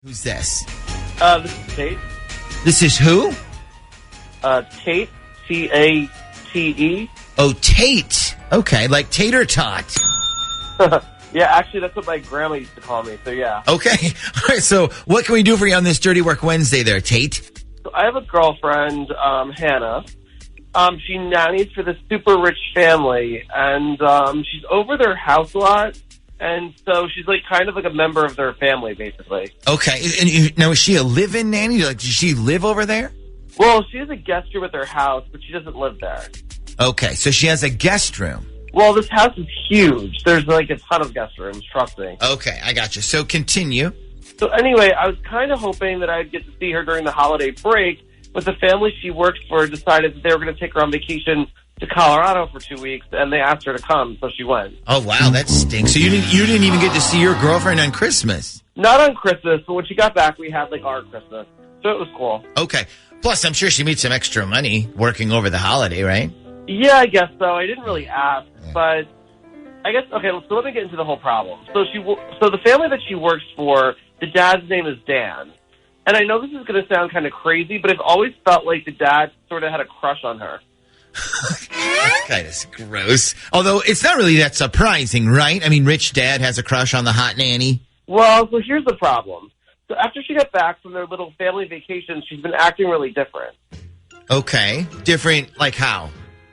Who's this? This is Tate. This is who? Tate. T-A-T-E. Oh, Tate. Okay, like tater tot. Yeah, actually, that's what my grandma used to call me, so yeah. Okay. All right, so what can we do for you on this Dirty Work Wednesday there, Tate? So I have a girlfriend, Hannah. She nannies for this super rich family, and she's over their house a lot, and so she's like kind of like a member of their family, basically. Okay, and now is she a live-in nanny? Like, does she live over there? Well, she has a guest room at their house, but she doesn't live there. Okay, so she has a guest room. Well, this house is huge. There's like a ton of guest rooms, trust me. Okay, I got you. So continue. So anyway, I was kind of hoping that I'd get to see her during the holiday break, but the family she works for decided that they were going to take her on vacation to Colorado for 2 weeks, and they asked her to come, so she went. Oh, wow, that stinks. So you didn't even get to see your girlfriend on Christmas? Not on Christmas, but when she got back, we had like our Christmas, so it was cool. Okay. Plus, I'm sure she made some extra money working over the holiday, right? Yeah, I guess so. I didn't really ask, but I guess, okay, so let me get into the whole problem. So the family that she works for, the dad's name is Dan. And I know this is going to sound kind of crazy, but I've always felt like the dad sort of had a crush on her. That's kind of gross. Although it's not really that surprising, right? I mean, rich dad has a crush on the hot nanny. Well, so here's the problem. So after she got back from their little family vacation, she's been acting really different. Okay. Different, like how?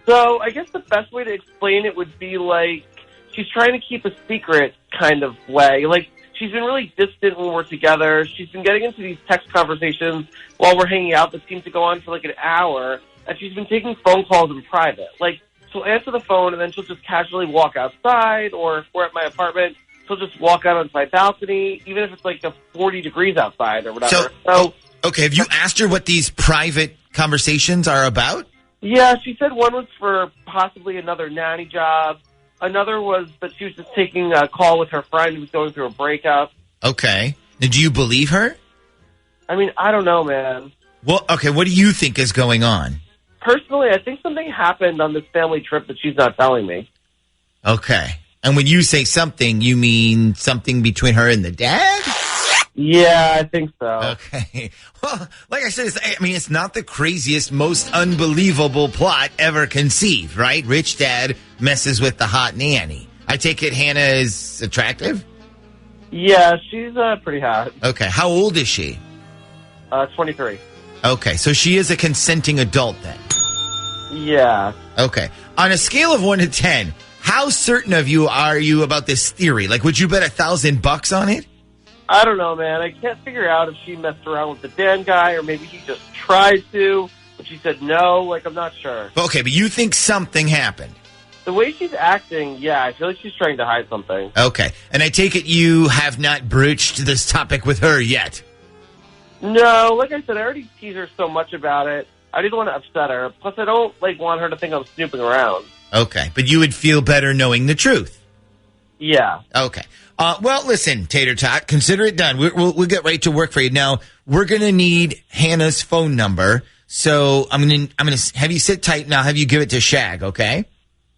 So I guess the best way to explain it would be like she's trying to keep a secret kind of way. Like she's been really distant when we're together. She's been getting into these text conversations while we're hanging out that seem to go on for like an hour. And she's been taking phone calls in private. Like she'll answer the phone and then she'll just casually walk outside, or if we're at my apartment, she'll just walk out onto my balcony, even if it's like 40 degrees outside or whatever. So okay, have you asked her what these private conversations are about? Yeah, she said one was for possibly another nanny job. Another was that she was just taking a call with her friend who was going through a breakup. Okay. Now, do you believe her? I mean, I don't know, man. Well, okay, what do you think is going on? Personally, I think something happened on this family trip that she's not telling me. Okay. And when you say something, you mean something between her and the dad? Yeah, I think so. Okay. Well, like I said, it's not the craziest, most unbelievable plot ever conceived, right? Rich dad messes with the hot nanny. I take it Hannah is attractive? Yeah, she's pretty hot. Okay. How old is she? 23. Okay. So she is a consenting adult then? Yeah. Okay. On a scale of 1 to 10, how certain of you are you about this theory? Like, would you bet $1,000 on it? I don't know, man. I can't figure out if she messed around with the Dan guy or maybe he just tried to, but she said no. Like, I'm not sure. Okay, but you think something happened? The way she's acting, yeah, I feel like she's trying to hide something. Okay. And I take it you have not broached this topic with her yet? No, like I said, I already teased her so much about it. I didn't want to upset her. Plus, I don't want her to think I'm snooping around. Okay, but you would feel better knowing the truth? Yeah. Okay. Well, listen, Tater Tot, consider it done. We'll get right to work for you. Now, we're going to need Hannah's phone number. So I'm going to have you sit tight now. Have you give it to Shag, okay?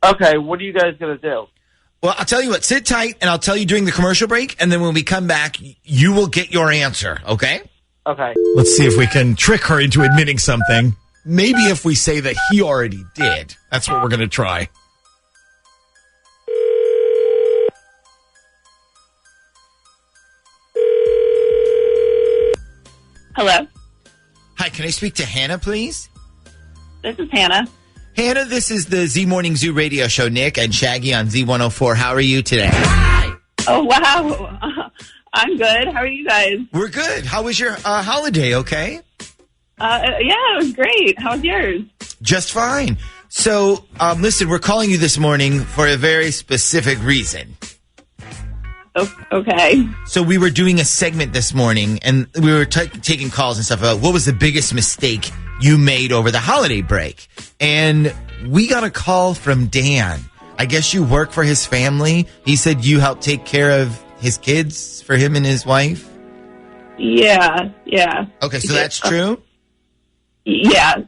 Okay, what are you guys going to do? Well, I'll tell you what, sit tight, and I'll tell you during the commercial break, and then when we come back, you will get your answer, okay? Okay. Let's see if we can trick her into admitting something. Maybe if we say that he already did. That's what we're going to try. Hello? Hi, can I speak to Hannah, please? This is Hannah. Hannah, this is the Z Morning Zoo radio show. Nick and Shaggy on Z104. How are you today? Oh, wow. I'm good. How are you guys? We're good. How was your holiday, okay? Yeah, it was great. How was yours? Just fine. So, listen, we're calling you this morning for a very specific reason. Oh, okay. So we were doing a segment this morning, and we were taking calls and stuff about what was the biggest mistake you made over the holiday break. And we got a call from Dan. I guess you work for his family. He said you helped take care of his kids for him and his wife. Yeah. Okay, so that's true? Yeah.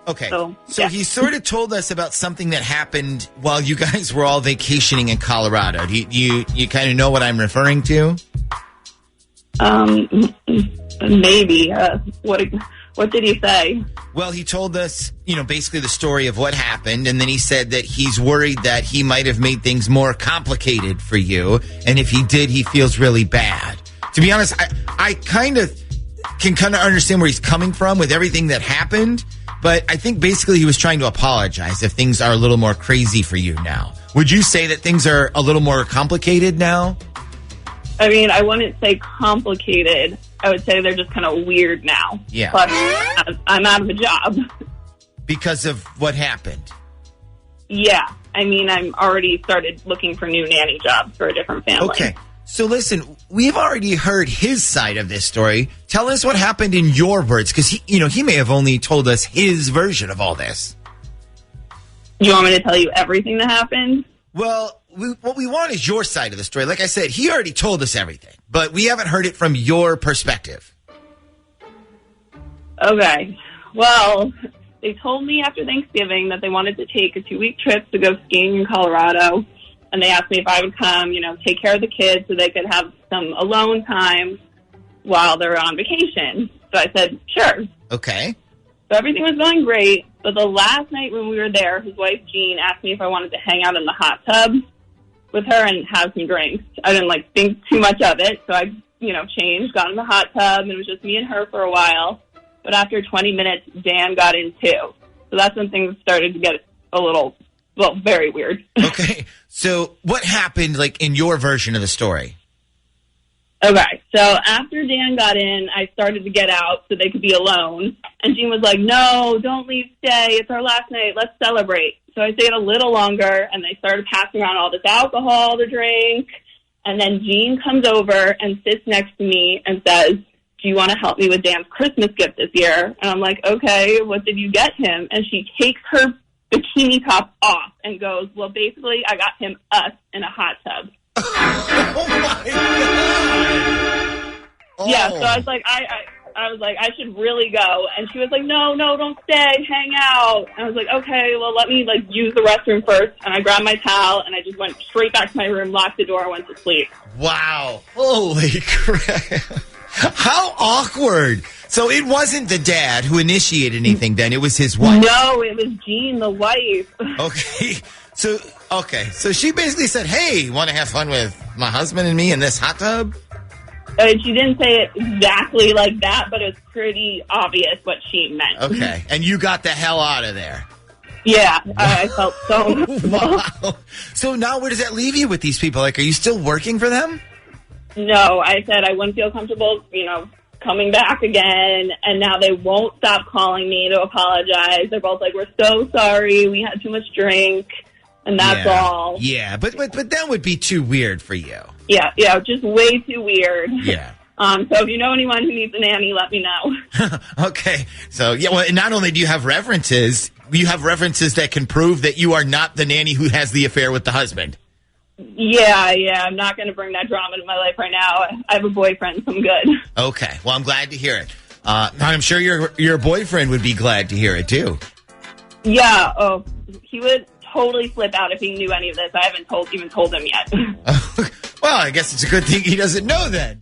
Okay, so yeah. He sort of told us about something that happened while you guys were all vacationing in Colorado. Do you kind of know what I'm referring to? Maybe. What did he say? Well, he told us, basically the story of what happened, and then he said that he's worried that he might have made things more complicated for you, and if he did, he feels really bad. To be honest, I kind of can understand where he's coming from with everything that happened, but I think basically he was trying to apologize if things are a little more crazy for you now. Would you say that things are a little more complicated now? I mean, I wouldn't say complicated. I would say they're just kind of weird now. Yeah. Plus, I'm out of a job. Because of what happened? Yeah. I mean, I'm already started looking for new nanny jobs for a different family. Okay. So listen, we've already heard his side of this story. Tell us what happened in your words, because he may have only told us his version of all this. You want me to tell you everything that happened? Well, what we want is your side of the story. Like I said, he already told us everything, but we haven't heard it from your perspective. Okay. Well, they told me after Thanksgiving that they wanted to take a 2-week trip to go skiing in Colorado. And they asked me if I would come, take care of the kids so they could have some alone time while they're on vacation. So I said, sure. Okay. So everything was going great. But the last night when we were there, his wife, Jean, asked me if I wanted to hang out in the hot tub with her and have some drinks. I didn't, think too much of it. So I, changed, got in the hot tub, and it was just me and her for a while. But after 20 minutes, Dan got in too. So that's when things started to get a little, very weird. Okay. So what happened, in your version of the story? Okay. So after Dan got in, I started to get out so they could be alone. And Jean was like, no, don't leave, stay. It's our last night. Let's celebrate. So I stayed a little longer, and they started passing around all this alcohol to drink. And then Jean comes over and sits next to me and says, do you want to help me with Dan's Christmas gift this year? And I'm like, okay, what did you get him? And she takes her bikini top off and goes, well, basically, I got him us in a hot tub. Oh, my God. Oh. Yeah, so I was like, I should really go. And she was like, no, don't stay, hang out. And I was like, okay, well, let me, use the restroom first. And I grabbed my towel, and I just went straight back to my room, locked the door, went to sleep. Wow. Holy crap. How awkward. So it wasn't the dad who initiated anything then. It was his wife. No, it was Jean, the wife. Okay. So she basically said, hey, want to have fun with my husband and me in this hot tub? She didn't say it exactly like that, but it was pretty obvious what she meant. Okay. And you got the hell out of there. Yeah. I felt so... Wow. So now where does that leave you with these people? Are you still working for them? No, I said I wouldn't feel comfortable, coming back again, and now they won't stop calling me to apologize. They're both like, we're so sorry, we had too much drink, and that's all. Yeah, but that would be too weird for you. Yeah, just way too weird. Yeah. So if you know anyone who needs a nanny, let me know. Okay. So, not only do you have references that can prove that you are not the nanny who has the affair with the husband. Yeah, I'm not going to bring that drama into my life right now. I have a boyfriend, so I'm good. Okay, well, I'm glad to hear it. I'm sure your boyfriend would be glad to hear it, too. Yeah, he would totally flip out if he knew any of this. I haven't even told him yet. Well, I guess it's a good thing he doesn't know then.